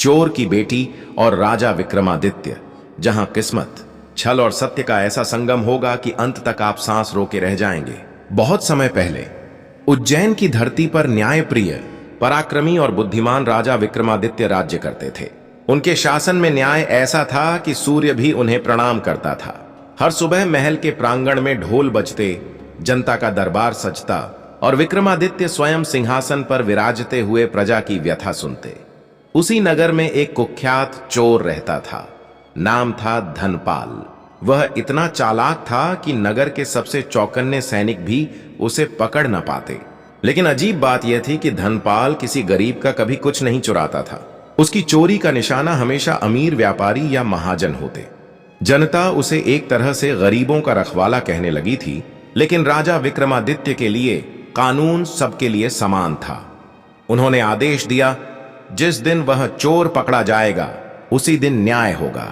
चोर की बेटी और राजा विक्रमादित्य, जहां किस्मत, छल और सत्य का ऐसा संगम होगा कि अंत तक आप सांस रोके रह जाएंगे। बहुत समय पहले उज्जैन की धरती पर न्यायप्रिय, पराक्रमी और बुद्धिमान राजा विक्रमादित्य राज्य करते थे। उनके शासन में न्याय ऐसा था कि सूर्य भी उन्हें प्रणाम करता था। हर सुबह महल के प्रांगण में ढोल बजते, जनता का दरबार सजता और विक्रमादित्य स्वयं सिंहासन पर विराजते हुए प्रजा की व्यथा सुनते। उसी नगर में एक कुख्यात चोर रहता था। नाम था धनपाल। वह इतना चालाक था कि नगर के सबसे चौकन्ने सैनिक भी उसे पकड़ न पाते। लेकिन अजीब बात यह थी कि धनपाल किसी गरीब का कभी कुछ नहीं चुराता था। उसकी चोरी का निशाना हमेशा अमीर व्यापारी या महाजन होते। जनता उसे एक तरह से गरीबों का रखवाला कहने लगी थी, लेकिन राजा विक्रमादित्य के लिए कानून सबके लिए समान था। उन्होंने आदेश दिया, जिस दिन वह चोर पकड़ा जाएगा उसी दिन न्याय होगा।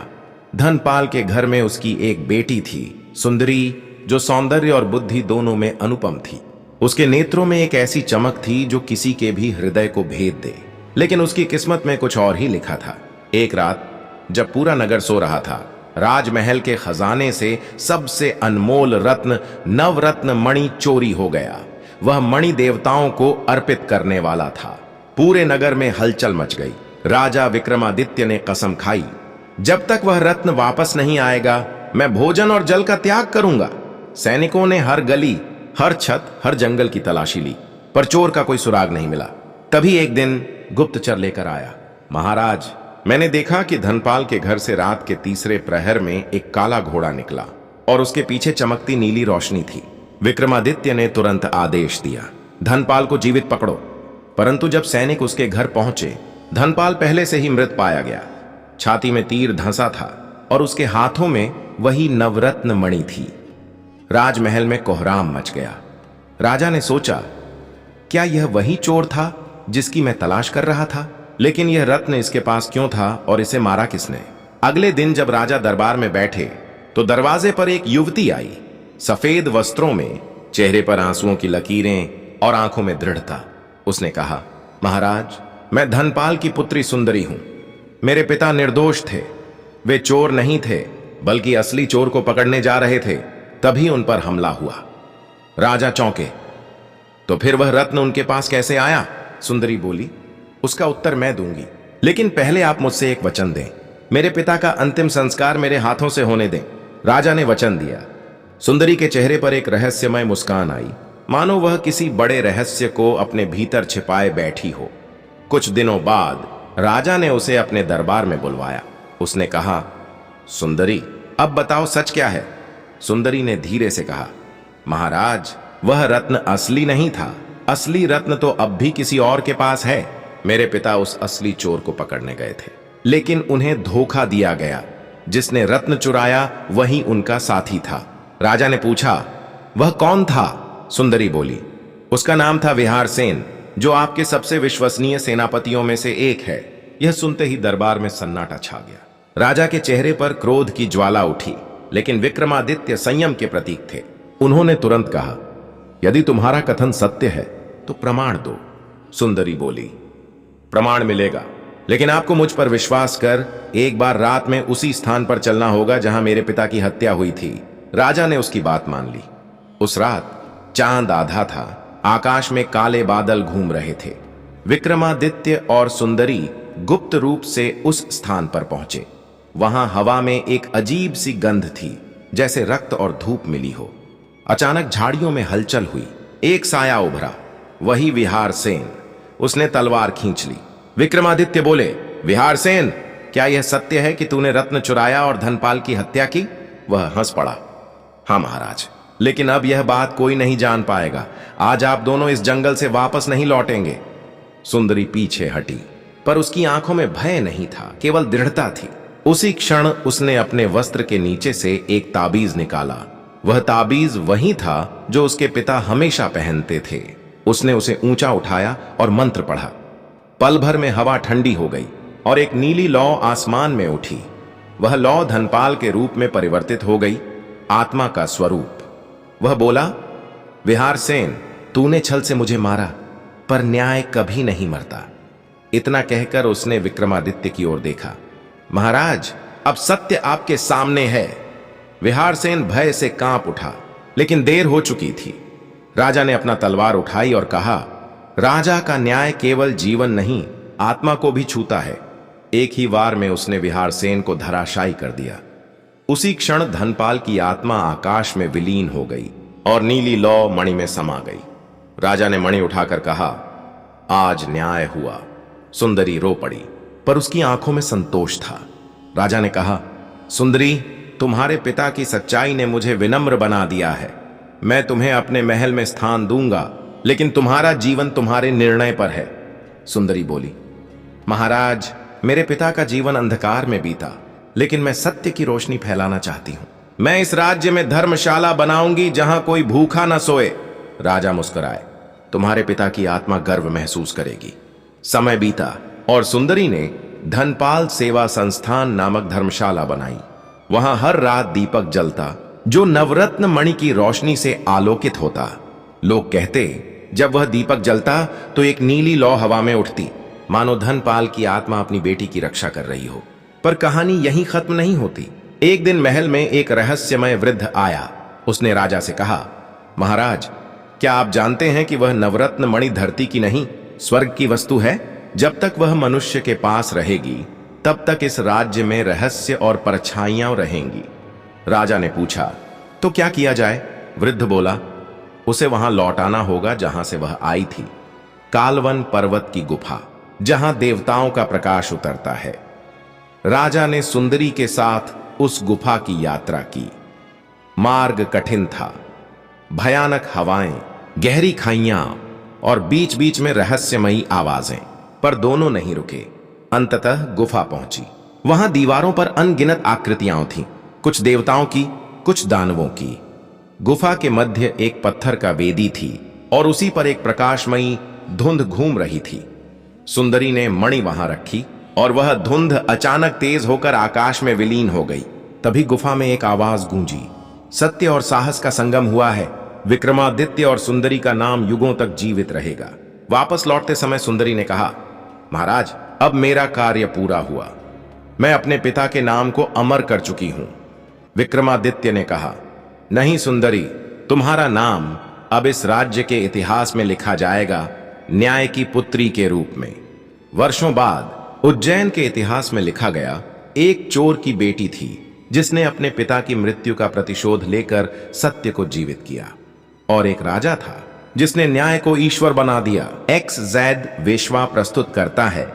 धनपाल के घर में उसकी एक बेटी थी, सुंदरी, जो सौंदर्य और बुद्धि दोनों में अनुपम थी। उसके नेत्रों में एक ऐसी चमक थी जो किसी के भी हृदय को भेद दे। लेकिन उसकी किस्मत में कुछ और ही लिखा था। एक रात जब पूरा नगर सो रहा था, राजमहल के खजाने से सबसे अनमोल रत्न, नवरत्न मणि चोरी हो गया। वह मणि देवताओं को अर्पित करने वाला था। पूरे नगर में हलचल मच गई। राजा विक्रमादित्य ने कसम खाई, जब तक वह रत्न वापस नहीं आएगा मैं भोजन और जल का त्याग करूंगा। सैनिकों ने हर गली, हर छत, हर जंगल की तलाशी ली, पर चोर का कोई सुराग नहीं मिला। तभी एक दिन गुप्तचर लेकर आया, महाराज, मैंने देखा कि धनपाल के घर से रात के तीसरे प्रहर में एक काला घोड़ा निकला और उसके पीछे चमकती नीली रोशनी थी। विक्रमादित्य ने तुरंत आदेश दिया, धनपाल को जीवित पकड़ो। परंतु जब सैनिक उसके घर पहुंचे, धनपाल पहले से ही मृत पाया गया। छाती में तीर धंसा था और उसके हाथों में वही नवरत्न मणि थी। राजमहल में कोहराम मच गया। राजा ने सोचा, क्या यह वही चोर था जिसकी मैं तलाश कर रहा था? लेकिन यह रत्न इसके पास क्यों था और इसे मारा किसने? अगले दिन जब राजा दरबार में बैठे तो दरवाजे पर एक युवती आई, सफेद वस्त्रों में, चेहरे पर आंसुओं की लकीरें और आंखों में दृढ़ता। उसने कहा, महाराज, मैं धनपाल की पुत्री सुंदरी हूं। मेरे पिता निर्दोष थे। वे चोर नहीं थे, बल्कि असली चोर को पकड़ने जा रहे थे। तभी उन पर हमला हुआ। राजा चौंके। तो फिर वह रत्न उनके पास कैसे आया? सुंदरी बोली, उसका उत्तर मैं दूंगी, लेकिन पहले आप मुझसे एक वचन दें। मेरे पिता का अंतिम संस्कार मेरे हाथों से होने दें। राजा ने वचन दिया। सुंदरी के चेहरे पर एक रहस्यमय मुस्कान आई, मानो वह किसी बड़े रहस्य को अपने भीतर छिपाए बैठी हो। कुछ दिनों बाद राजा ने उसे अपने दरबार में बुलवाया। उसने कहा, सुंदरी, अब बताओ सच क्या है? सुंदरी ने धीरे से कहा, महाराज, वह रत्न असली नहीं था। असली रत्न तो अब भी किसी और के पास है। मेरे पिता उस असली चोर को पकड़ने गए थे, लेकिन उन्हें धोखा दिया गया। जिसने रत्न चुराया वही उनका साथी था। राजा ने पूछा, वह कौन था? सुंदरी बोली, उसका नाम था विहारसेन, जो आपके सबसे विश्वसनीय सेनापतियों में से एक है। यह सुनते ही दरबार में सन्नाटा छा गया। राजा के चेहरे पर क्रोध की ज्वाला उठी, लेकिन विक्रमादित्य संयम के प्रतीक थे। उन्होंने तुरंत कहा, यदि तुम्हारा कथन सत्य है तो प्रमाण दो। सुंदरी बोली, प्रमाण मिलेगा, लेकिन आपको मुझ पर विश्वास कर एक बार रात में उसी स्थान पर चलना होगा जहां मेरे पिता की हत्या हुई थी। राजा ने उसकी बात मान ली। उस रात चांद आधा था। आकाश में काले बादल घूम रहे थे। विक्रमादित्य और सुंदरी गुप्त रूप से उस स्थान पर पहुंचे। वहां हवा में एक अजीब सी गंध थी, जैसे रक्त और धूप मिली हो। अचानक झाड़ियों में हलचल हुई। एक साया उभरा, वही विहारसेन। उसने तलवार खींच ली। विक्रमादित्य बोले, विहारसेन, क्या यह सत्य है कि तूने रत्न चुराया और धनपाल की हत्या की? वह हंस पड़ा, हाँ महाराज, लेकिन अब यह बात कोई नहीं जान पाएगा। आज आप दोनों इस जंगल से वापस नहीं लौटेंगे। सुंदरी पीछे हटी, पर उसकी आंखों में भय नहीं था, केवल दृढ़ता थी। उसी क्षण उसने अपने वस्त्र के नीचे से एक ताबीज निकाला। वह ताबीज वही था जो उसके पिता हमेशा पहनते थे। उसने उसे ऊंचा उठाया और मंत्र पढ़ा। पल भर में हवा ठंडी हो गई और एक नीली लौ आसमान में उठी। वह लौ धनपाल के रूप में परिवर्तित हो गई, आत्मा का स्वरूप। वह बोला, विहारसेन, तूने छल से मुझे मारा, पर न्याय कभी नहीं मरता। इतना कहकर उसने विक्रमादित्य की ओर देखा। महाराज, अब सत्य आपके सामने है। विहारसेन भय से कांप उठा, लेकिन देर हो चुकी थी। राजा ने अपना तलवार उठाई और कहा, राजा का न्याय केवल जीवन नहीं, आत्मा को भी छूता है। एक ही वार में उसने विहारसेन को धराशायी कर दिया। उसी क्षण धनपाल की आत्मा आकाश में विलीन हो गई और नीली लौ मणि में समा गई। राजा ने मणि उठाकर कहा, आज न्याय हुआ। सुंदरी रो पड़ी, पर उसकी आंखों में संतोष था। राजा ने कहा, सुंदरी, तुम्हारे पिता की सच्चाई ने मुझे विनम्र बना दिया है। मैं तुम्हें अपने महल में स्थान दूंगा, लेकिन तुम्हारा जीवन तुम्हारे निर्णय पर है। सुंदरी बोली, महाराज, मेरे पिता का जीवन अंधकार में बीता, लेकिन मैं सत्य की रोशनी फैलाना चाहती हूं। मैं इस राज्य में धर्मशाला बनाऊंगी जहां कोई भूखा न सोए। राजा मुस्कुराए, तुम्हारे पिता की आत्मा गर्व महसूस करेगी। समय बीता और सुंदरी ने धनपाल सेवा संस्थान नामक धर्मशाला बनाई। वहां हर रात दीपक जलता, जो नवरत्न मणि की रोशनी से आलोकित होता। लोग कहते, जब वह दीपक जलता तो एक नीली लौ हवा में उठती, मानो धनपाल की आत्मा अपनी बेटी की रक्षा कर रही हो। पर कहानी यहीं खत्म नहीं होती। एक दिन महल में एक रहस्यमय वृद्ध आया। उसने राजा से कहा, महाराज, क्या आप जानते हैं कि वह नवरत्न मणि धरती की नहीं, स्वर्ग की वस्तु है। जब तक वह मनुष्य के पास रहेगी, तब तक इस राज्य में रहस्य और परछाइयां रहेंगी। राजा ने पूछा, तो क्या किया जाए? वृद्ध बोला, उसे वहां लौटाना होगा जहां से वह आई थी, कालवन पर्वत की गुफा, जहां देवताओं का प्रकाश उतरता है। राजा ने सुंदरी के साथ उस गुफा की यात्रा की। मार्ग कठिन था, भयानक हवाएं, गहरी खाइयां और बीच बीच में रहस्यमयी आवाजें, पर दोनों नहीं रुके। अंततः गुफा पहुंची। वहां दीवारों पर अनगिनत आकृतियां थीं, कुछ देवताओं की, कुछ दानवों की। गुफा के मध्य एक पत्थर का वेदी थी और उसी पर एक प्रकाशमयी धुंध घूम रही थी। सुंदरी ने मणि वहां रखी और वह धुंध अचानक तेज होकर आकाश में विलीन हो गई। तभी गुफा में एक आवाज गूंजी, सत्य और साहस का संगम हुआ है। विक्रमादित्य और सुंदरी का नाम युगों तक जीवित रहेगा। वापस लौटते समय सुंदरी ने कहा, महाराज, अब मेरा कार्य पूरा हुआ। मैं अपने पिता के नाम को अमर कर चुकी हूं। विक्रमादित्य ने कहा, नहीं सुंदरी, तुम्हारा नाम अब इस राज्य के इतिहास में लिखा जाएगा, न्याय की पुत्री के रूप में। वर्षों बाद उज्जैन के इतिहास में लिखा गया, एक चोर की बेटी थी जिसने अपने पिता की मृत्यु का प्रतिशोध लेकर सत्य को जीवित किया, और एक राजा था जिसने न्याय को ईश्वर बना दिया। XZ वेश्वा प्रस्तुत करता है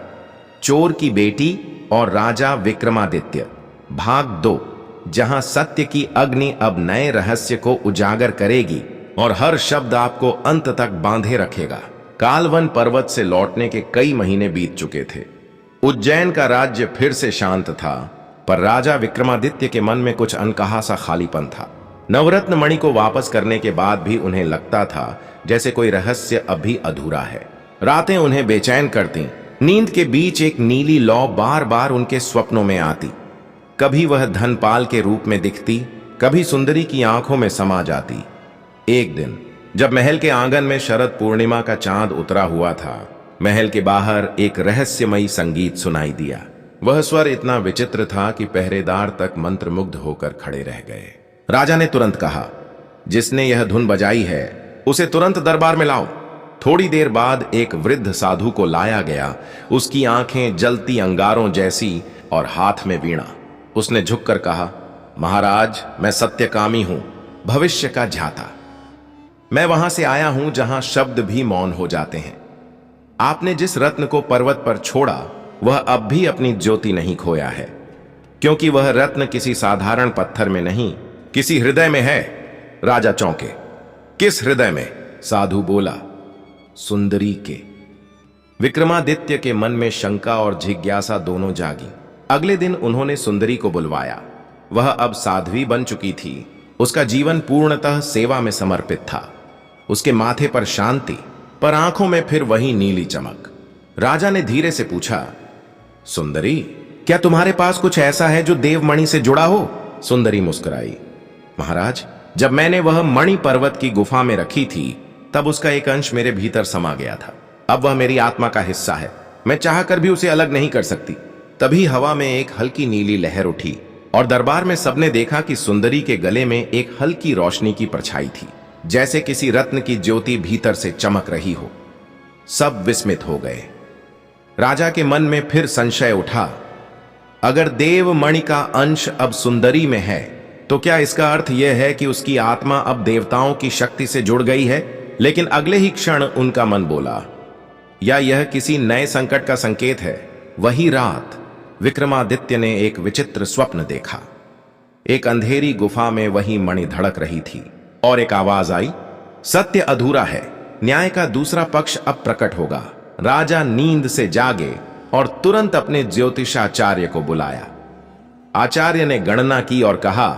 चोर की बेटी और राजा विक्रमादित्य, भाग 2, जहां सत्य की अग्नि अब नए रहस्य को उजागर करेगी और हर शब्द आपको अंत तक बांधे रखेगा। कालवन पर्वत से लौटने के कई महीने बीत चुके थे। उज्जैन का राज्य फिर से शांत था, पर राजा विक्रमादित्य के मन में कुछ अनकहा सा खालीपन था। नवरत्न मणि को वापस करने के बाद भी उन्हें लगता था जैसे कोई रहस्य अभी अधूरा है। रातें उन्हें बेचैन करती। नींद के बीच एक नीली लौ बार बार उनके स्वप्नों में आती। कभी वह धनपाल के रूप में दिखती, कभी सुंदरी की आंखों में समा जाती। एक दिन जब महल के आंगन में शरद पूर्णिमा का चांद उतरा हुआ था, महल के बाहर एक रहस्यमयी संगीत सुनाई दिया। वह स्वर इतना विचित्र था कि पहरेदार तक मंत्रमुग्ध होकर खड़े रह गए। राजा ने तुरंत कहा, जिसने यह धुन बजाई है उसे तुरंत दरबार में लाओ। थोड़ी देर बाद एक वृद्ध साधु को लाया गया। उसकी आंखें जलती अंगारों जैसी और हाथ में वीणा। उसने झुककर कहा, महाराज, मैं सत्यकामी हूं, भविष्य का झाता। मैं वहां से आया हूं जहां शब्द भी मौन हो जाते हैं। आपने जिस रत्न को पर्वत पर छोड़ा, वह अब भी अपनी ज्योति नहीं खोया है, क्योंकि वह रत्न किसी साधारण पत्थर में नहीं, किसी हृदय में है। राजा चौंके। किस हृदय में? साधु बोला, सुंदरी के। विक्रमादित्य के मन में शंका और जिज्ञासा दोनों जागी। अगले दिन उन्होंने सुंदरी को बुलवाया। वह अब साध्वी बन चुकी थी। उसका जीवन पूर्णतः सेवा में समर्पित था। उसके माथे पर शांति, पर आंखों में फिर वही नीली चमक। राजा ने धीरे से पूछा, सुंदरी, क्या तुम्हारे पास कुछ ऐसा है जो देवमणि से जुड़ा हो? सुंदरी मुस्कुराई। महाराज, जब मैंने वह मणि पर्वत की गुफा में रखी थी, तब उसका एक अंश मेरे भीतर समा गया था। अब वह मेरी आत्मा का हिस्सा है। मैं चाहकर भी उसे अलग नहीं कर सकती। तभी हवा में एक हल्की नीली लहर उठी और दरबार में सबने देखा कि सुंदरी के गले में एक हल्की रोशनी की परछाई थी, जैसे किसी रत्न की ज्योति भीतर से चमक रही हो। सब विस्मित हो गए। राजा के मन में फिर संशय उठा, अगर देवमणि का अंश अब सुंदरी में है तो क्या इसका अर्थ यह है कि उसकी आत्मा अब देवताओं की शक्ति से जुड़ गई है? लेकिन अगले ही क्षण उनका मन बोला, या यह किसी नए संकट का संकेत है। वही रात विक्रमादित्य ने एक विचित्र स्वप्न देखा। एक अंधेरी गुफा में वही मणि धड़क रही थी और एक आवाज आई, सत्य अधूरा है, न्याय का दूसरा पक्ष अब प्रकट होगा। राजा नींद से जागे और तुरंत अपने ज्योतिषाचार्य को बुलाया। आचार्य ने गणना की और कहा,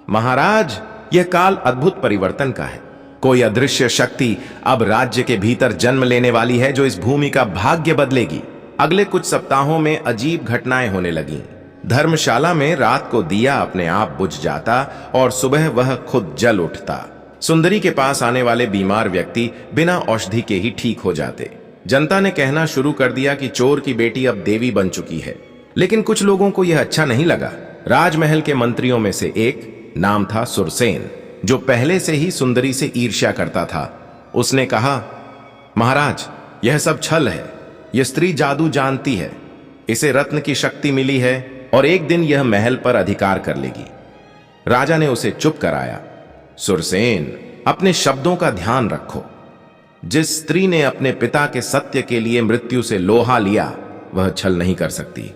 महाराज, यह काल अद्भुत परिवर्तन का है। कोई अदृश्य शक्ति अब राज्य के भीतर जन्म लेने वाली है जो इस भूमि का भाग्य बदलेगी। अगले कुछ सप्ताहों में अजीब घटनाएं होने लगीं। धर्मशाला में रात को दिया अपने आप बुझ जाता और सुबह वह खुद जल उठता। सुंदरी के पास आने वाले बीमार व्यक्ति बिना औषधि के ही ठीक हो जाते। जनता ने कहना शुरू कर दिया कि चोर की बेटी अब देवी बन चुकी है। लेकिन कुछ लोगों को यह अच्छा नहीं लगा। राजमहल के मंत्रियों में से एक नाम था सुरसेन, जो पहले से ही सुंदरी से ईर्ष्या करता था। उसने कहा, महाराज, यह सब छल है। यह स्त्री जादू जानती है। इसे रत्न की शक्ति मिली है और एक दिन यह महल पर अधिकार कर लेगी। राजा ने उसे चुप कराया। सुरसेन, अपने शब्दों का ध्यान रखो। जिस स्त्री ने अपने पिता के सत्य के लिए मृत्यु से लोहा लिया, वह छल नहीं कर सकती।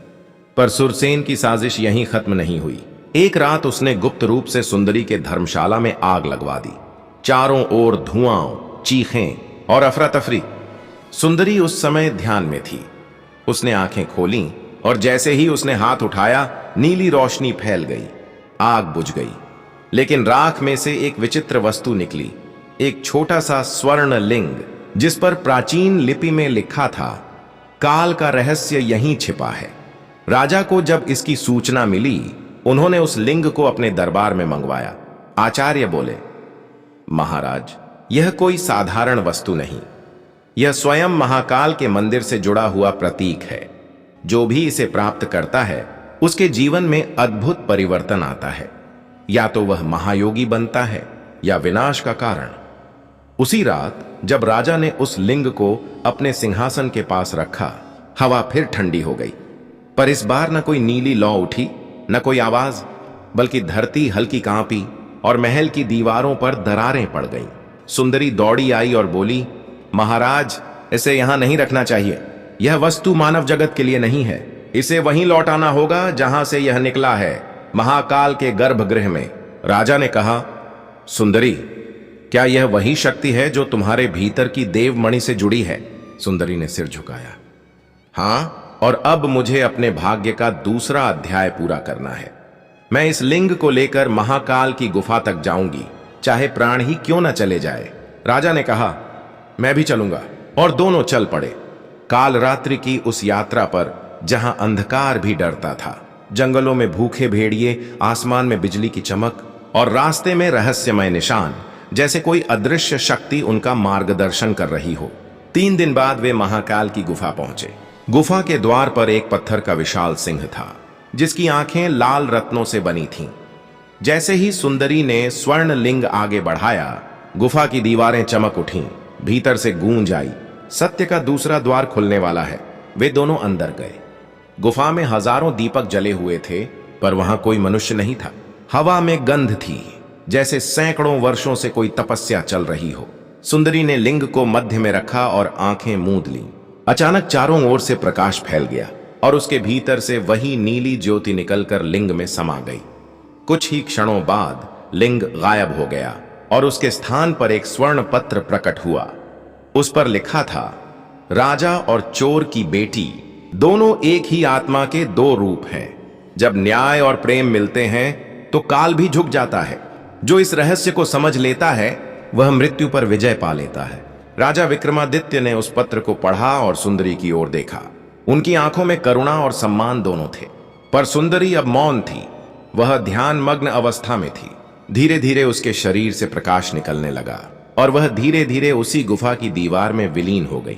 पर सुरसेन की साजिश यहीं खत्म नहीं हुई। एक रात उसने गुप्त रूप से सुंदरी के धर्मशाला में आग लगवा दी। चारों ओर धुआं, चीखें और अफरा तफरी। सुंदरी उस समय ध्यान में थी। उसने आंखें खोलीं और जैसे ही उसने हाथ उठाया, नीली रोशनी फैल गई। आग बुझ गई, लेकिन राख में से एक विचित्र वस्तु निकली। एक छोटा सा स्वर्ण लिंग, जिस पर प्राचीन लिपि में लिखा था, काल का रहस्य यहीं छिपा है। राजा को जब इसकी सूचना मिली, उन्होंने उस लिंग को अपने दरबार में मंगवाया। आचार्य बोले, महाराज, यह कोई साधारण वस्तु नहीं। यह स्वयं महाकाल के मंदिर से जुड़ा हुआ प्रतीक है। जो भी इसे प्राप्त करता है, उसके जीवन में अद्भुत परिवर्तन आता है। या तो वह महायोगी बनता है या विनाश का कारण। उसी रात जब राजा ने उस लिंग को अपने सिंहासन के पास रखा, हवा फिर ठंडी हो गई। पर इस बार न कोई नीली लौ उठी, न कोई आवाज, बल्कि धरती हल्की कांपी और महल की दीवारों पर दरारें पड़ गईं। सुंदरी दौड़ी आई और बोली, महाराज, इसे यहां नहीं रखना चाहिए। यह वस्तु मानव जगत के लिए नहीं है। इसे वहीं लौटाना होगा जहां से यह निकला है, महाकाल के गर्भगृह में। राजा ने कहा, सुंदरी, क्या यह वही शक्ति है जो तुम्हारे भीतर की देवमणि से जुड़ी है? सुंदरी ने सिर झुकाया। हां, और अब मुझे अपने भाग्य का दूसरा अध्याय पूरा करना है। मैं इस लिंग को लेकर महाकाल की गुफा तक जाऊंगी, चाहे प्राण ही क्यों न चले जाए। राजा ने कहा, मैं भी चलूंगा। और दोनों चल पड़े। काल रात्रि की उस यात्रा पर, जहां अंधकार भी डरता था। जंगलों में भूखे भेड़िए, आसमान में बिजली की चमक और रास्ते में रहस्यमय निशान, जैसे कोई अदृश्य शक्ति उनका मार्गदर्शन कर रही हो। 3 दिन बाद वे महाकाल की गुफा पहुंचे। गुफा के द्वार पर एक पत्थर का विशाल सिंह था, जिसकी आंखें लाल रत्नों से बनी थीं। जैसे ही सुंदरी ने स्वर्ण लिंग आगे बढ़ाया, गुफा की दीवारें चमक उठीं। भीतर से गूंज आई, सत्य का दूसरा द्वार खुलने वाला है। वे दोनों अंदर गए। गुफा में हजारों दीपक जले हुए थे, पर वहां कोई मनुष्य नहीं था। हवा में गंध थी, जैसे सैकड़ों वर्षों से कोई तपस्या चल रही हो। सुंदरी ने लिंग को मध्य में रखा और आंखें मूंद लीं। अचानक चारों ओर से प्रकाश फैल गया और उसके भीतर से वही नीली ज्योति निकलकर लिंग में समा गई। कुछ ही क्षणों बाद लिंग गायब हो गया और उसके स्थान पर एक स्वर्ण पत्र प्रकट हुआ। उस पर लिखा था, राजा और चोर की बेटी दोनों एक ही आत्मा के 2 रूप हैं। जब न्याय और प्रेम मिलते हैं तो काल भी झुक जाता है। जो इस रहस्य को समझ लेता है, वह मृत्यु पर विजय पा लेता है। राजा विक्रमादित्य ने उस पत्र को पढ़ा और सुंदरी की ओर देखा। उनकी आंखों में करुणा और सम्मान दोनों थे। पर सुंदरी अब मौन थी। वह ध्यान मग्न अवस्था में थी। धीरे धीरे उसके शरीर से प्रकाश निकलने लगा और वह धीरे धीरे उसी गुफा की दीवार में विलीन हो गई।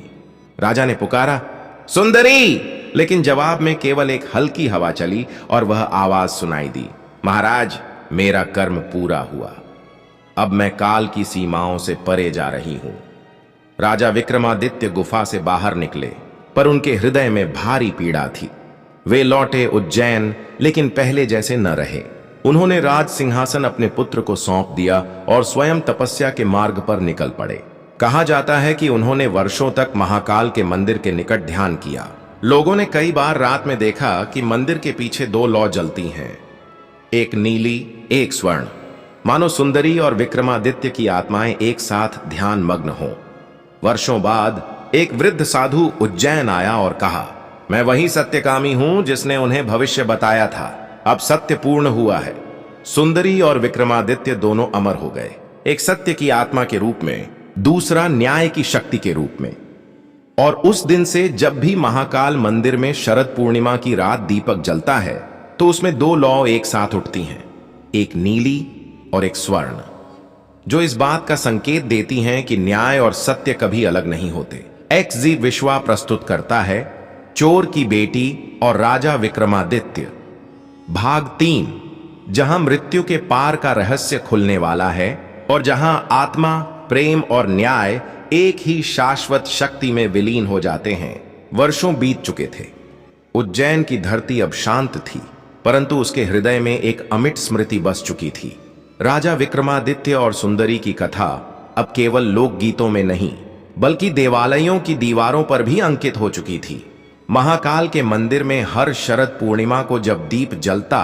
राजा ने पुकारा, सुंदरी! लेकिन जवाब में केवल एक हल्की हवा चली और वह आवाज सुनाई दी, महाराज, मेरा कर्म पूरा हुआ। अब मैं काल की सीमाओं से परे जा रही हूं। राजा विक्रमादित्य गुफा से बाहर निकले, पर उनके हृदय में भारी पीड़ा थी। वे लौटे उज्जैन, लेकिन पहले जैसे न रहे। उन्होंने राज सिंहासन अपने पुत्र को सौंप दिया और स्वयं तपस्या के मार्ग पर निकल पड़े। कहा जाता है कि उन्होंने वर्षों तक महाकाल के मंदिर के निकट ध्यान किया। लोगों ने कई बार रात में देखा कि मंदिर के पीछे दो लौ जलती हैं, एक नीली, एक स्वर्ण, मानो सुंदरी और विक्रमादित्य की आत्माएं एक साथ ध्यान मग्न हों। वर्षों बाद एक वृद्ध साधु उज्जैन आया और कहा, मैं वही सत्यकामी हूं जिसने उन्हें भविष्य बताया था। अब सत्य पूर्ण हुआ है। सुंदरी और विक्रमादित्य दोनों अमर हो गए, एक सत्य की आत्मा के रूप में, दूसरा न्याय की शक्ति के रूप में। और उस दिन से जब भी महाकाल मंदिर में शरद पूर्णिमा की रात दीपक जलता है तो उसमें दो लौ एक साथ उठती हैं, एक नीली और एक स्वर्ण, जो इस बात का संकेत देती हैं कि न्याय और सत्य कभी अलग नहीं होते। XZ विश्वा प्रस्तुत करता है चोर की बेटी और राजा विक्रमादित्य, भाग 3, जहां मृत्यु के पार का रहस्य खुलने वाला है और जहां आत्मा, प्रेम और न्याय एक ही शाश्वत शक्ति में विलीन हो जाते हैं। वर्षों बीत चुके थे। उज्जैन की धरती अब शांत थी, परंतु उसके हृदय में एक अमिट स्मृति बस चुकी थी। राजा विक्रमादित्य और सुंदरी की कथा अब केवल लोकगीतों में नहीं, बल्कि देवालयों की दीवारों पर भी अंकित हो चुकी थी। महाकाल के मंदिर में हर शरद पूर्णिमा को जब दीप जलता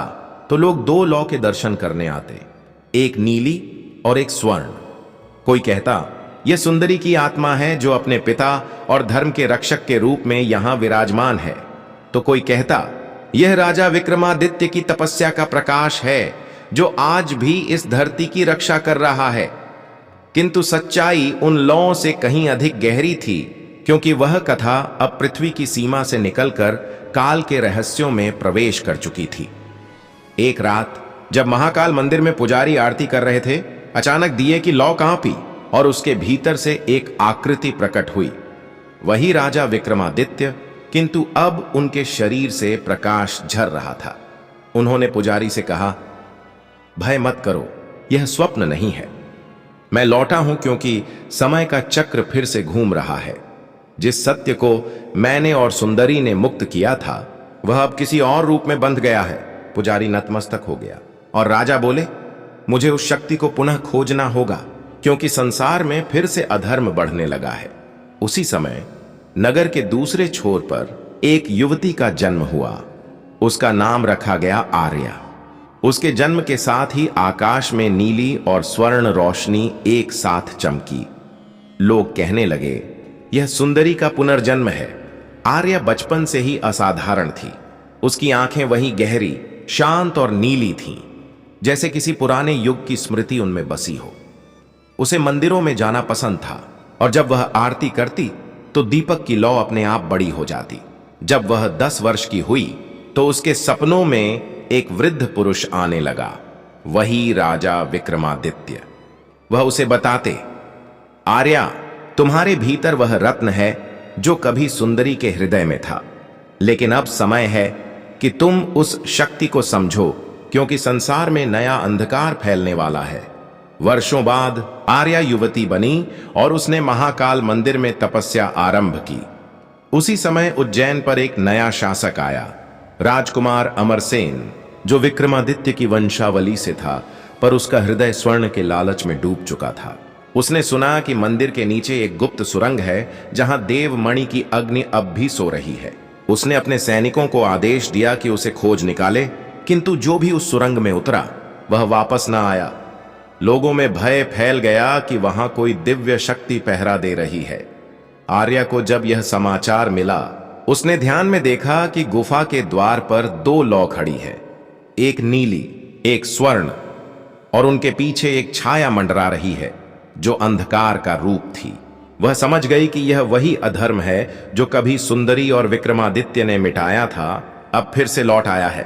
तो लोग दो लौ के दर्शन करने आते, एक नीली और एक स्वर्ण। कोई कहता, यह सुंदरी की आत्मा है जो अपने पिता और धर्म के रक्षक के रूप में यहां विराजमान है। तो कोई कहता, यह राजा विक्रमादित्य की तपस्या का प्रकाश है जो आज भी इस धरती की रक्षा कर रहा है। किंतु सच्चाई उन लौं से कहीं अधिक गहरी थी, क्योंकि वह कथा अब पृथ्वी की सीमा से निकलकर काल के रहस्यों में प्रवेश कर चुकी थी। एक रात जब महाकाल मंदिर में पुजारी आरती कर रहे थे, अचानक दिए की लौ कांपी और उसके भीतर से एक आकृति प्रकट हुई। वही राजा विक्रमादित्य, किंतु अब उनके शरीर से प्रकाश झर रहा था। उन्होंने पुजारी से कहा, भय मत करो, यह स्वप्न नहीं है। मैं लौटा हूं क्योंकि समय का चक्र फिर से घूम रहा है। जिस सत्य को मैंने और सुंदरी ने मुक्त किया था, वह अब किसी और रूप में बंध गया है। पुजारी नतमस्तक हो गया और राजा बोले, मुझे उस शक्ति को पुनः खोजना होगा, क्योंकि संसार में फिर से अधर्म बढ़ने लगा है। उसी समय नगर के दूसरे छोर पर एक युवती का जन्म हुआ। उसका नाम रखा गया आर्या। उसके जन्म के साथ ही आकाश में नीली और स्वर्ण रोशनी एक साथ चमकी। लोग कहने लगे, यह सुंदरी का पुनर्जन्म है। आर्या बचपन से ही असाधारण थी। उसकी आंखें वही गहरी, शांत और नीली थीं, जैसे किसी पुराने युग की स्मृति उनमें बसी हो। उसे मंदिरों में जाना पसंद था और जब वह आरती करती तो दीपक की लौ अपने आप बड़ी हो जाती। जब वह 10 वर्ष की हुई तो उसके सपनों में एक वृद्ध पुरुष आने लगा, वही राजा विक्रमादित्य। वह उसे बताते, आर्या, तुम्हारे भीतर वह रत्न है जो कभी सुंदरी के हृदय में था, लेकिन अब समय है कि तुम उस शक्ति को समझो, क्योंकि संसार में नया अंधकार फैलने वाला है। वर्षों बाद आर्या युवती बनी और उसने महाकाल मंदिर में तपस्या आरंभ की। उसी समय उज्जैन पर एक नया शासक आया, राजकुमार अमरसेन, जो विक्रमादित्य की वंशावली से था, पर उसका हृदय स्वर्ण के लालच में डूब चुका था। उसने सुना कि मंदिर के नीचे एक गुप्त सुरंग है जहां देवमणि की अग्नि अब भी सो रही है। उसने अपने सैनिकों को आदेश दिया कि उसे खोज निकाले, किंतु जो भी उस सुरंग में उतरा वह वापस न आया। लोगों में भय फैल गया कि वहां कोई दिव्य शक्ति पहरा दे रही है। आर्या को जब यह समाचार मिला, उसने ध्यान में देखा कि गुफा के द्वार पर 2 लौ खड़ी है, एक नीली, एक स्वर्ण, और उनके पीछे एक छाया मंडरा रही है जो अंधकार का रूप थी। वह समझ गई कि यह वही अधर्म है जो कभी सुंदरी और विक्रमादित्य ने मिटाया था, अब फिर से लौट आया है।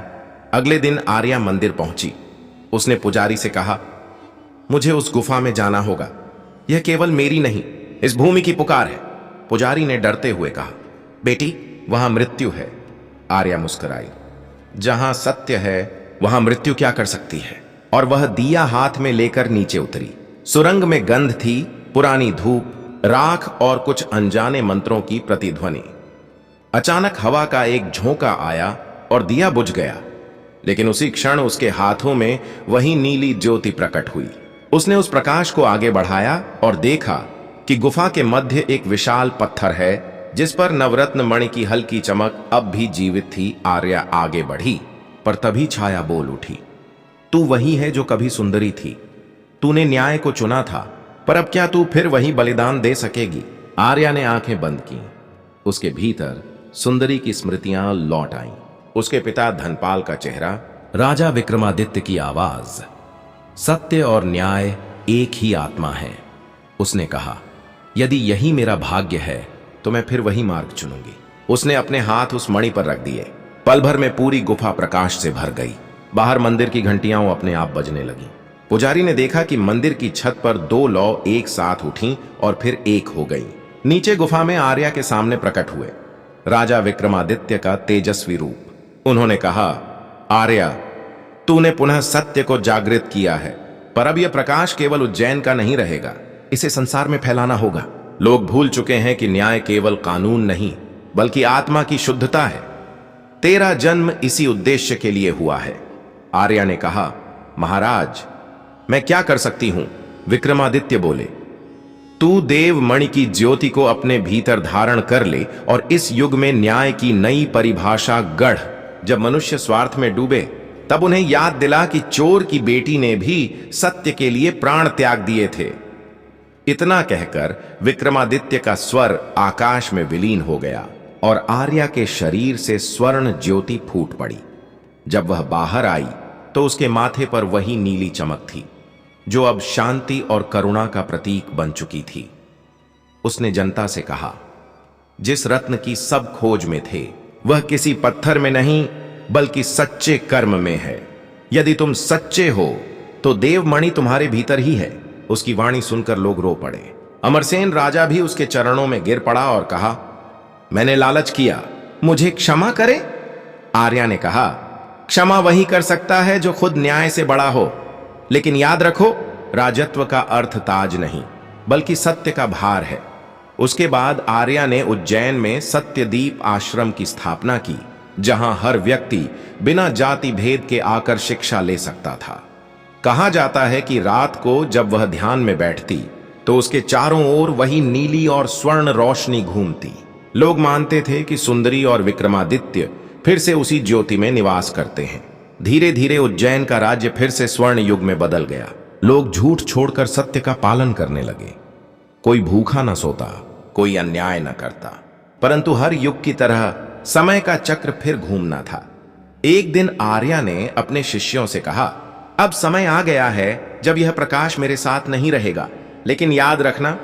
अगले दिन आर्या मंदिर पहुंची। उसने पुजारी से कहा, मुझे उस गुफा में जाना होगा। यह केवल मेरी नहीं, इस भूमि की पुकार है। पुजारी ने डरते हुए कहा, बेटी, वहां मृत्यु है। आर्या मुस्कुराई। जहां सत्य है वहां मृत्यु क्या कर सकती है? और वह दिया हाथ में लेकर नीचे उतरी। सुरंग में गंध थी, पुरानी धूप, राख और कुछ अनजाने मंत्रों की प्रतिध्वनि। अचानक हवा का एक झोंका आया और दिया बुझ गया, लेकिन उसी क्षण उसके हाथों में वही नीली ज्योति प्रकट हुई। उसने उस प्रकाश को आगे बढ़ाया और देखा कि गुफा के मध्य एक विशाल पत्थर है जिस पर नवरत्न मणि की हल्की चमक अब भी जीवित थी। आर्या आगे बढ़ी, पर तभी छाया बोल उठी, तू वही है जो कभी सुंदरी थी। तूने न्याय को चुना था, पर अब क्या तू फिर वही बलिदान दे सकेगी? आर्या ने आंखें बंद की। उसके भीतर सुंदरी की स्मृतियां लौट आईं। उसके पिता धनपाल का चेहरा, राजा विक्रमादित्य की आवाज, सत्य और न्याय एक ही आत्मा है। उसने कहा, यदि यही मेरा भाग्य है तो मैं फिर वही मार्ग चुनूंगी। उसने अपने हाथ उस मणि पर रख दिए। पल भर में पूरी गुफा प्रकाश से भर गई। बाहर मंदिर की घंटियां अपने आप बजने लगी। पुजारी ने देखा कि मंदिर की छत पर 2 लौ एक साथ उठीं और फिर एक हो गईं। नीचे गुफा में आर्या के सामने प्रकट हुए राजा विक्रमादित्य का तेजस्वी रूप। उन्होंने कहा, आर्या, तूने पुनः सत्य को जागृत किया है, पर अब यह प्रकाश केवल उज्जैन का नहीं रहेगा, इसे संसार में फैलाना होगा। लोग भूल चुके हैं कि न्याय केवल कानून नहीं, बल्कि आत्मा की शुद्धता है। तेरा जन्म इसी उद्देश्य के लिए हुआ है। आर्या ने कहा, महाराज, मैं क्या कर सकती हूं? विक्रमादित्य बोले, तू देव मणि की ज्योति को अपने भीतर धारण कर ले और इस युग में न्याय की नई परिभाषा गढ़। जब मनुष्य स्वार्थ में डूबे तब उन्हें याद दिला कि चोर की बेटी ने भी सत्य के लिए प्राण त्याग दिए थे। इतना कहकर विक्रमादित्य का स्वर आकाश में विलीन हो गया और आर्या के शरीर से स्वर्ण ज्योति फूट पड़ी। जब वह बाहर आई तो उसके माथे पर वही नीली चमक थी जो अब शांति और करुणा का प्रतीक बन चुकी थी। उसने जनता से कहा, जिस रत्न की सब खोज में थे वह किसी पत्थर में नहीं बल्कि सच्चे कर्म में है। यदि तुम सच्चे हो तो देवमणि तुम्हारे भीतर ही है। उसकी वाणी सुनकर लोग रो पड़े। अमरसेन राजा भी उसके चरणों में गिर पड़ा और कहा, मैंने लालच किया, मुझे क्षमा करे। आर्या ने कहा, क्षमा वही कर सकता है जो खुद न्याय से बड़ा हो, लेकिन याद रखो, राजत्व का अर्थ ताज नहीं बल्कि सत्य का भार है। उसके बाद आर्या ने उज्जैन में सत्यदीप आश्रम की स्थापना की, जहां हर व्यक्ति बिना जाति भेद के आकर शिक्षा ले सकता था। कहा जाता है कि रात को जब वह ध्यान में बैठती तो उसके चारों ओर वही नीली और स्वर्ण रोशनी घूमती। लोग मानते थे कि सुंदरी और विक्रमादित्य फिर से उसी ज्योति में निवास करते हैं। धीरे धीरे उज्जैन का राज्य फिर से स्वर्ण युग में बदल गया। लोग झूठ छोड़कर सत्य का पालन करने लगे। कोई भूखा न सोता, कोई अन्याय न करता। परंतु हर युग की तरह समय का चक्र फिर घूमना था। एक दिन आर्या ने अपने शिष्यों से कहा, अब समय आ गया है जब यह प्रकाश मेरे साथ नहीं रहेगा, लेकिन याद रखना,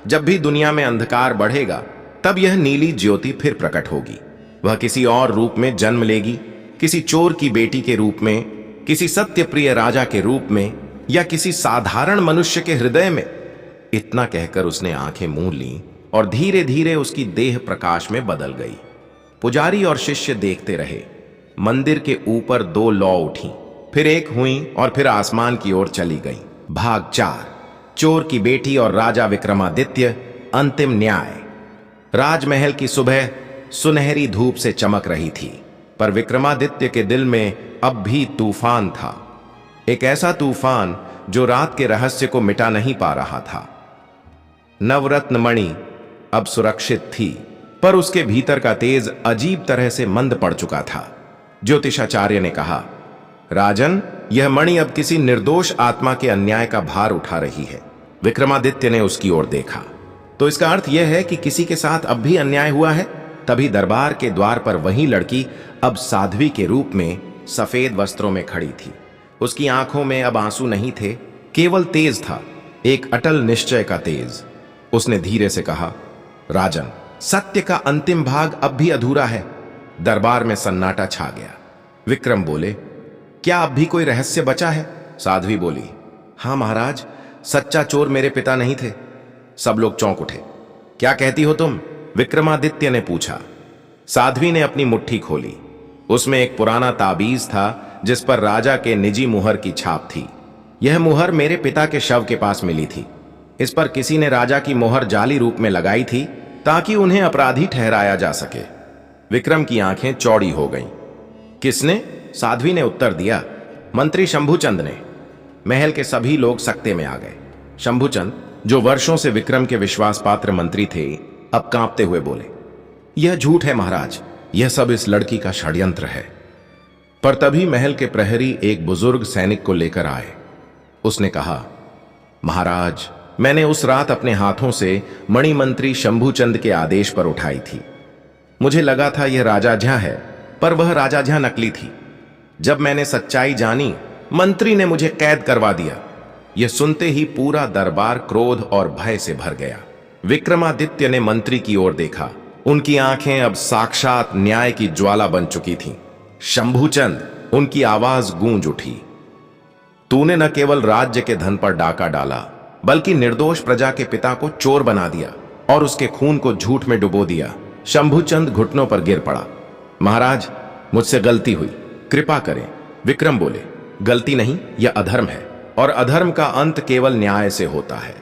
जब भी दुनिया में अंधकार बढ़ेगा तब यह नीली ज्योति फिर प्रकट होगी। वह किसी और रूप में जन्म लेगी, किसी चोर की बेटी के रूप में, किसी सत्य प्रिय राजा के रूप में, या किसी साधारण मनुष्य के हृदय में। इतना कहकर उसने आंखें मूंद लीं और धीरे धीरे उसकी देह प्रकाश में बदल गई। पुजारी और शिष्य देखते रहे। मंदिर के ऊपर 2 लौ उठी, फिर एक हुई और फिर आसमान की ओर चली गई। भाग 4, चोर की बेटी और राजा विक्रमादित्य, अंतिम न्याय। राजमहल की सुबह सुनहरी धूप से चमक रही थी, पर विक्रमादित्य के दिल में अब भी तूफान था। एक ऐसा तूफान जो रात के रहस्य को मिटा नहीं पा रहा था। नवरत्न मणि अब सुरक्षित थी, पर उसके भीतर का तेज अजीब तरह से मंद पड़ चुका था। ज्योतिषाचार्य ने कहा, राजन, यह मणि अब किसी निर्दोष आत्मा के अन्याय का भार उठा रही है। विक्रमादित्य ने उसकी ओर देखा। तो इसका अर्थ यह है कि किसी के साथ अब भी अन्याय हुआ है। तभी दरबार के द्वार पर वही लड़की अब साध्वी के रूप में सफेद वस्त्रों में खड़ी थी। उसकी आंखों में अब आंसू नहीं थे, केवल तेज था, एक अटल निश्चय का तेज। उसने धीरे से कहा, राजन, सत्य का अंतिम भाग अब भी अधूरा है। दरबार में सन्नाटा छा गया। विक्रम बोले, क्या अब भी कोई रहस्य बचा है? साध्वी बोली, हां महाराज, सच्चा चोर मेरे पिता नहीं थे। सब लोग चौंक उठे। क्या कहती हो तुम? विक्रमादित्य ने पूछा। साध्वी ने अपनी मुट्ठी खोली। उसमें एक पुराना ताबीज था जिस पर राजा के निजी मुहर की छाप थी। यह मुहर मेरे पिता के शव के पास मिली थी। इस पर किसी ने राजा की मुहर जाली रूप में लगाई थी ताकि उन्हें अपराधी ठहराया जा सके। विक्रम की आंखें चौड़ी हो गईं। किसने? साध्वी ने उत्तर दिया, मंत्री शंभुचंद ने। महल के सभी लोग सकते में आ गए। शंभुचंद, जो वर्षों से विक्रम के विश्वास पात्र मंत्री थे, अब कांपते हुए बोले, यह झूठ है महाराज, यह सब इस लड़की का षड्यंत्र है। पर तभी महल के प्रहरी एक बुजुर्ग सैनिक को लेकर आए। उसने कहा, महाराज, मैंने उस रात अपने हाथों से मणिमंत्री शंभुचंद के आदेश पर उठाई थी। मुझे लगा था यह राजाज्ञा है, पर वह राजाज्ञा नकली थी। जब मैंने सच्चाई जानी, मंत्री ने मुझे कैद करवा दिया। यह सुनते ही पूरा दरबार क्रोध और भय से भर गया। विक्रमादित्य ने मंत्री की ओर देखा। उनकी आंखें अब साक्षात न्याय की ज्वाला बन चुकी थीं। शंभुचंद, उनकी आवाज गूंज उठी, तूने न केवल राज्य के धन पर डाका डाला, बल्कि निर्दोष प्रजा के पिता को चोर बना दिया और उसके खून को झूठ में डुबो दिया। शंभुचंद घुटनों पर गिर पड़ा। महाराज, मुझसे गलती हुई, कृपा करें। विक्रम बोले, गलती नहीं, यह अधर्म है और अधर्म का अंत केवल न्याय से होता है।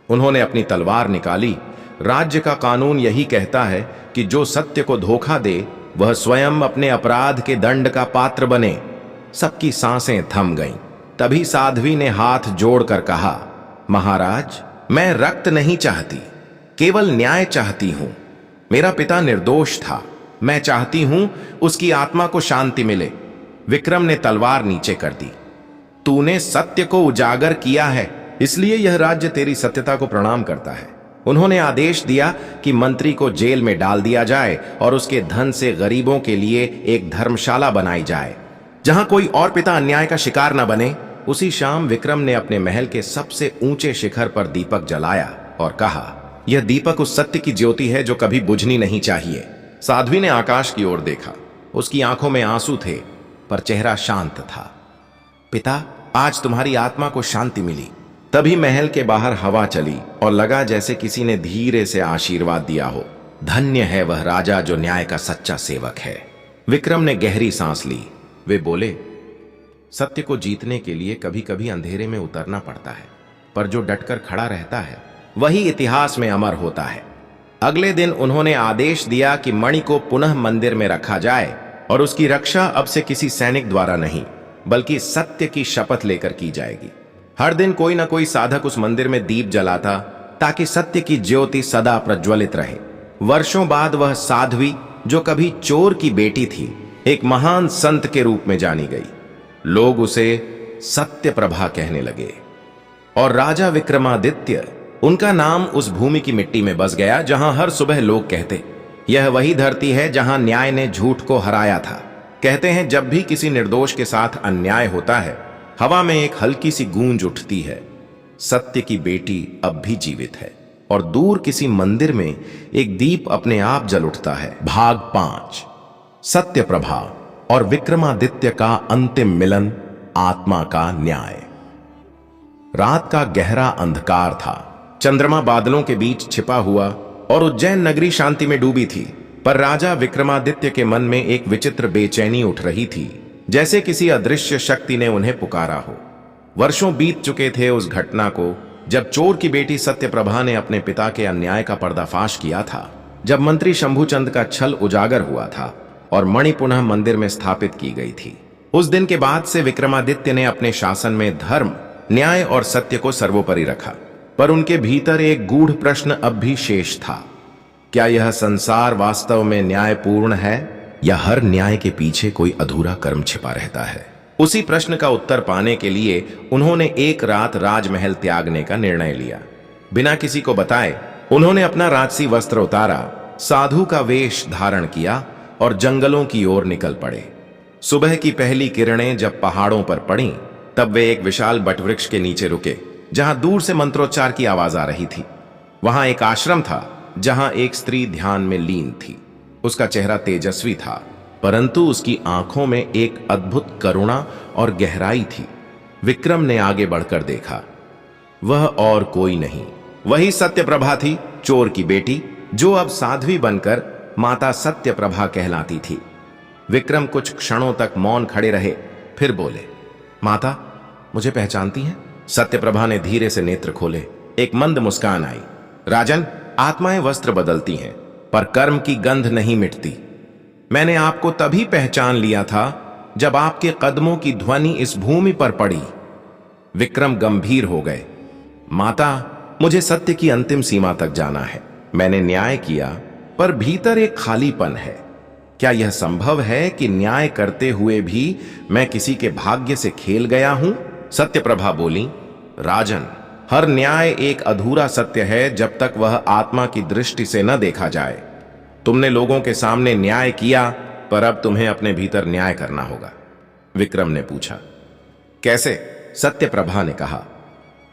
उन्होंने अपनी तलवार निकाली। राज्य का कानून यही कहता है कि जो सत्य को धोखा दे वह स्वयं अपने अपराध के दंड का पात्र बने। सबकी सांसें थम गईं। तभी साध्वी ने हाथ जोड़कर कहा, महाराज, मैं रक्त नहीं चाहती, केवल न्याय चाहती हूं। मेरा पिता निर्दोष था। मैं चाहती हूं उसकी आत्मा को शांति मिले। विक्रम ने तलवार नीचे कर दी। तूने सत्य को उजागर किया है, इसलिए यह राज्य तेरी सत्यता को प्रणाम करता है। उन्होंने आदेश दिया कि मंत्री को जेल में डाल दिया जाए और उसके धन से गरीबों के लिए एक धर्मशाला बनाई जाए जहां कोई और पिता अन्याय का शिकार न बने। उसी शाम विक्रम ने अपने महल के सबसे ऊंचे शिखर पर दीपक जलाया और कहा, यह दीपक उस सत्य की ज्योति है जो कभी बुझनी नहीं चाहिए। साध्वी ने आकाश की ओर देखा। उसकी आंखों में आंसू थे, पर चेहरा शांत था। पिता, आज तुम्हारी आत्मा को शांति मिली। तभी महल के बाहर हवा चली और लगा जैसे किसी ने धीरे से आशीर्वाद दिया हो। धन्य है वह राजा जो न्याय का सच्चा सेवक है। विक्रम ने गहरी सांस ली। वे बोले, सत्य को जीतने के लिए कभी कभी अंधेरे में उतरना पड़ता है, पर जो डटकर खड़ा रहता है वही इतिहास में अमर होता है। अगले दिन उन्होंने आदेश दिया कि मणि को पुनः मंदिर में रखा जाए और उसकी रक्षा अब से किसी सैनिक द्वारा नहीं, बल्कि सत्य की शपथ लेकर की जाएगी। हर दिन कोई ना कोई साधक उस मंदिर में दीप जलाता ताकि सत्य की ज्योति सदा प्रज्वलित रहे। वर्षों बाद वह साध्वी, जो कभी चोर की बेटी थी, एक महान संत के रूप में जानी गई। लोग उसे सत्य प्रभा कहने लगे और राजा विक्रमादित्य, उनका नाम उस भूमि की मिट्टी में बस गया जहां हर सुबह लोग कहते, यह वही धरती है जहां न्याय ने झूठ को हराया था। कहते हैं जब भी किसी निर्दोष के साथ अन्याय होता है, हवा में एक हल्की सी गूंज उठती है, सत्य की बेटी अब भी जीवित है। और दूर किसी मंदिर में एक दीप अपने आप जल उठता है। भाग 5, सत्य प्रभा और विक्रमादित्य का अंतिम मिलन, आत्मा का न्याय। रात का गहरा अंधकार था। चंद्रमा बादलों के बीच छिपा हुआ और उज्जैन नगरी शांति में डूबी थी। पर राजा विक्रमादित्य के मन में एक विचित्र बेचैनी उठ रही थी, जैसे किसी अदृश्य शक्ति ने उन्हें पुकारा हो। वर्षों बीत चुके थे उस घटना को जब चोर की बेटी सत्यप्रभा ने अपने पिता के अन्याय का पर्दाफाश किया था, जब मंत्री शंभुचंद का छल उजागर हुआ था और मणि पुनः मंदिर में स्थापित की गई थी। उस दिन के बाद से विक्रमादित्य ने अपने शासन में धर्म, न्याय और सत्य को सर्वोपरि रखा। पर उनके भीतर एक गूढ़ प्रश्न अब भी शेष था। क्या यह संसार वास्तव में न्यायपूर्ण है या हर न्याय के पीछे कोई अधूरा कर्म छिपा रहता है? उसी प्रश्न का उत्तर पाने के लिए उन्होंने एक रात राजमहल त्यागने का निर्णय लिया। बिना किसी को बताए उन्होंने अपना राजसी वस्त्र उतारा, साधु का वेश धारण किया और जंगलों की ओर निकल पड़े। सुबह की पहली किरणें जब पहाड़ों पर पड़ीं, तब वे एक विशाल बटवृक्ष के नीचे रुके, जहां दूर से मंत्रोच्चार की आवाज आ रही थी। वहां एक आश्रम था जहां एक स्त्री ध्यान में लीन थी। उसका चेहरा तेजस्वी था, परंतु उसकी आंखों में एक अद्भुत करुणा और गहराई थी। विक्रम ने आगे बढ़कर देखा। वह और कोई नहीं, वही सत्यप्रभा थी, चोर की बेटी, जो अब साध्वी बनकर माता सत्यप्रभा कहलाती थी। विक्रम कुछ क्षणों तक मौन खड़े रहे, फिर बोले, माता, मुझे पहचानती हैं? सत्यप्रभा ने धीरे से नेत्र खोले। एक मंद मुस्कान आई। राजन, आत्माएं वस्त्र बदलती हैं, पर कर्म की गंध नहीं मिटती। मैंने आपको तभी पहचान लिया था जब आपके कदमों की ध्वनि इस भूमि पर पड़ी। विक्रम गंभीर हो गए। माता, मुझे सत्य की अंतिम सीमा तक जाना है। मैंने न्याय किया, पर भीतर एक खालीपन है। क्या यह संभव है कि न्याय करते हुए भी मैं किसी के भाग्य से खेल गया हूं? सत्यप्रभा बोली, राजन, हर न्याय एक अधूरा सत्य है जब तक वह आत्मा की दृष्टि से न देखा जाए। तुमने लोगों के सामने न्याय किया, पर अब तुम्हें अपने भीतर न्याय करना होगा। विक्रम ने पूछा, कैसे? सत्यप्रभा ने कहा,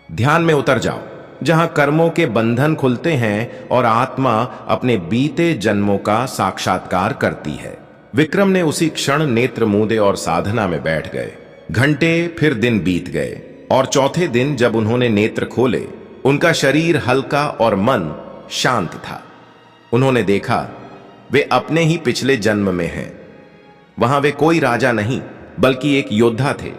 ध्यान में उतर जाओ, जहां कर्मों के बंधन खुलते हैं और आत्मा अपने बीते जन्मों का साक्षात्कार करती है। विक्रम ने उसी क्षण नेत्र मूंदे और साधना में बैठ गए। घंटे फिर दिन बीत गए और चौथे दिन जब उन्होंने नेत्र खोले, उनका शरीर हल्का और मन शांत था। उन्होंने देखा वे अपने ही पिछले जन्म में हैं। वहां वे कोई राजा नहीं, बल्कि एक योद्धा थे,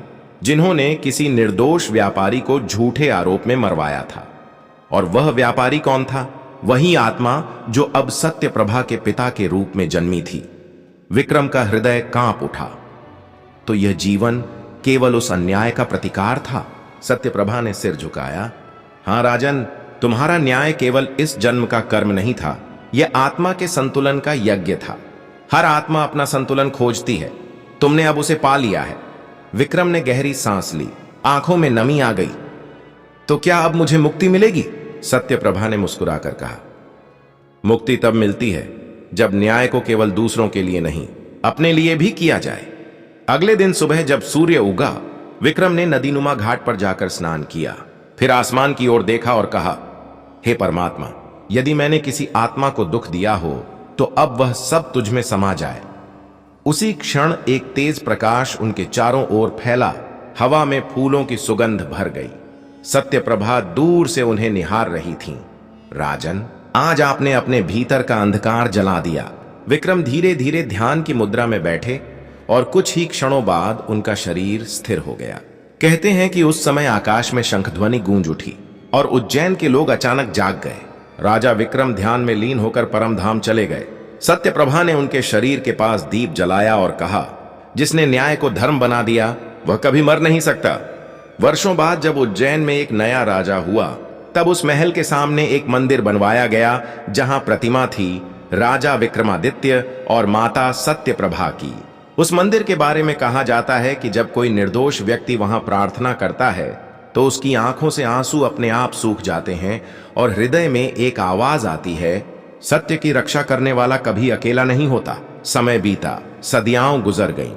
जिन्होंने किसी निर्दोष व्यापारी को झूठे आरोप में मरवाया था। और वह व्यापारी कौन था? वही आत्मा जो अब सत्यप्रभा के पिता के रूप में जन्मी थी। विक्रम का हृदय कांप उठा। तो यह जीवन केवल उस अन्याय का प्रतिकार था? सत्यप्रभा ने सिर झुकाया। हां राजन, तुम्हारा न्याय केवल इस जन्म का कर्म नहीं था, यह आत्मा के संतुलन का यज्ञ था। हर आत्मा अपना संतुलन खोजती है, तुमने अब उसे पा लिया है। विक्रम ने गहरी सांस ली, आंखों में नमी आ गई। तो क्या अब मुझे मुक्ति मिलेगी? सत्यप्रभा ने मुस्कुराकर कहा, मुक्ति तब मिलती है जब न्याय को केवल दूसरों के लिए नहीं, अपने लिए भी किया जाए। अगले दिन सुबह जब सूर्य उगा, विक्रम ने नदीनुमा घाट पर जाकर स्नान किया। फिर आसमान की ओर देखा और कहा, हे परमात्मा, यदि मैंने किसी आत्मा को दुख दिया हो तो अब वह सब तुझ में समा जाए। उसी क्षण एक तेज प्रकाश उनके चारों ओर फैला, हवा में फूलों की सुगंध भर गई। सत्यप्रभा दूर से उन्हें निहार रही थीं। राजन, आज आपने अपने भीतर का अंधकार जला दिया। विक्रम धीरे धीरे ध्यान की मुद्रा में बैठे और कुछ ही क्षणों बाद उनका शरीर स्थिर हो गया। कहते हैं कि उस समय आकाश में शंखध्वनि गूंज उठी और उज्जैन के लोग अचानक जाग गए। राजा विक्रम ध्यान में लीन होकर परम धाम चले गए। सत्यप्रभा ने उनके शरीर के पास दीप जलाया और कहा, जिसने न्याय को धर्म बना दिया वह कभी मर नहीं सकता। वर्षों बाद जब उज्जैन में एक नया राजा हुआ, तब उस महल के सामने एक मंदिर बनवाया गया जहां प्रतिमा थी राजा विक्रमादित्य और माता सत्यप्रभा की। उस मंदिर के बारे में कहा जाता है कि जब कोई निर्दोष व्यक्ति वहां प्रार्थना करता है तो उसकी आंखों से आंसू अपने आप सूख जाते हैं और हृदय में एक आवाज आती है, सत्य की रक्षा करने वाला कभी अकेला नहीं होता। समय बीता, सदियां गुजर गईं,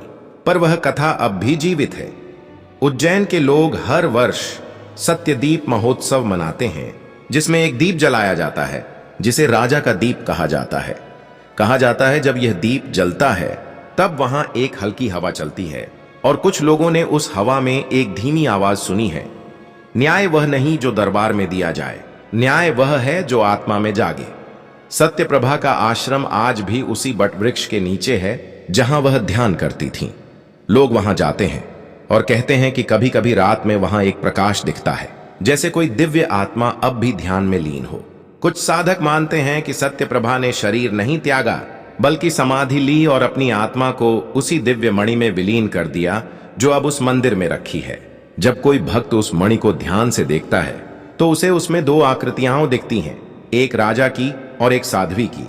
पर वह कथा अब भी जीवित है। उज्जैन के लोग हर वर्ष सत्यदीप महोत्सव मनाते हैं, जिसमें एक दीप जलाया जाता है जिसे राजा का दीप कहा जाता है। कहा जाता है जब यह दीप जलता है तब वहां एक हल्की हवा चलती है और कुछ लोगों ने उस हवा में एक धीमी आवाज सुनी है, न्याय वह नहीं जो दरबार में दिया जाए, न्याय वह है जो आत्मा में जागे। सत्यप्रभा का आश्रम आज भी उसी बटवृक्ष के नीचे है जहां वह ध्यान करती थीं। लोग वहां जाते हैं और कहते हैं कि कभी कभी रात में वहां एक प्रकाश दिखता है, जैसे कोई दिव्य आत्मा अब भी ध्यान में लीन हो। कुछ साधक मानते हैं कि सत्यप्रभा ने शरीर नहीं त्यागा, बल्कि समाधि ली और अपनी आत्मा को उसी दिव्य मणि में विलीन कर दिया जो अब उस मंदिर में रखी है। जब कोई भक्त उस मणि को ध्यान से देखता है तो उसे उसमें दो आकृतियां दिखती हैं, एक राजा की और एक साध्वी की।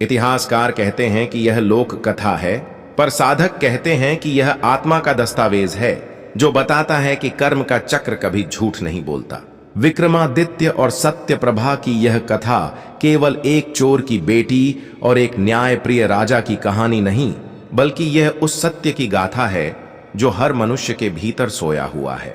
इतिहासकार कहते हैं कि यह लोक कथा है, पर साधक कहते हैं कि यह आत्मा का दस्तावेज है जो बताता है कि कर्म का चक्र कभी झूठ नहीं बोलता। विक्रमादित्य और सत्यप्रभा की यह कथा केवल एक चोर की बेटी और एक न्यायप्रिय राजा की कहानी नहीं, बल्कि यह उस सत्य की गाथा है जो हर मनुष्य के भीतर सोया हुआ है।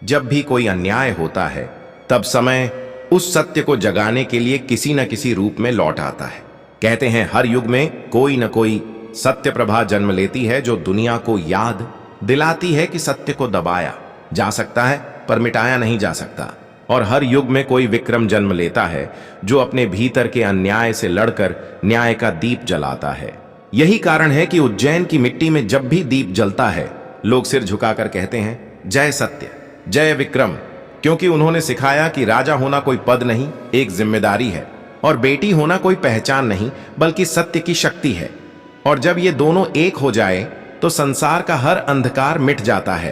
जब भी कोई अन्याय होता है तब समय उस सत्य को जगाने के लिए किसी न किसी रूप में लौट आता है। कहते हैं हर युग में कोई न कोई सत्यप्रभा जन्म लेती है जो दुनिया को याद दिलाती है कि सत्य को दबाया जा सकता है पर मिटाया नहीं जा सकता। और हर युग में कोई विक्रम जन्म लेता है जो अपने भीतर के अन्याय से लड़कर न्याय का दीप जलाता है। यही कारण है कि उज्जैन की मिट्टी में जब भी दीप जलता है लोग सिर झुकाकर कहते हैं, जय सत्य, जय विक्रम, क्योंकि उन्होंने सिखाया कि राजा होना कोई पद नहीं, एक जिम्मेदारी है, और बेटी होना कोई पहचान नहीं बल्कि सत्य की शक्ति है। और जब ये दोनों एक हो जाए तो संसार का हर अंधकार मिट जाता है।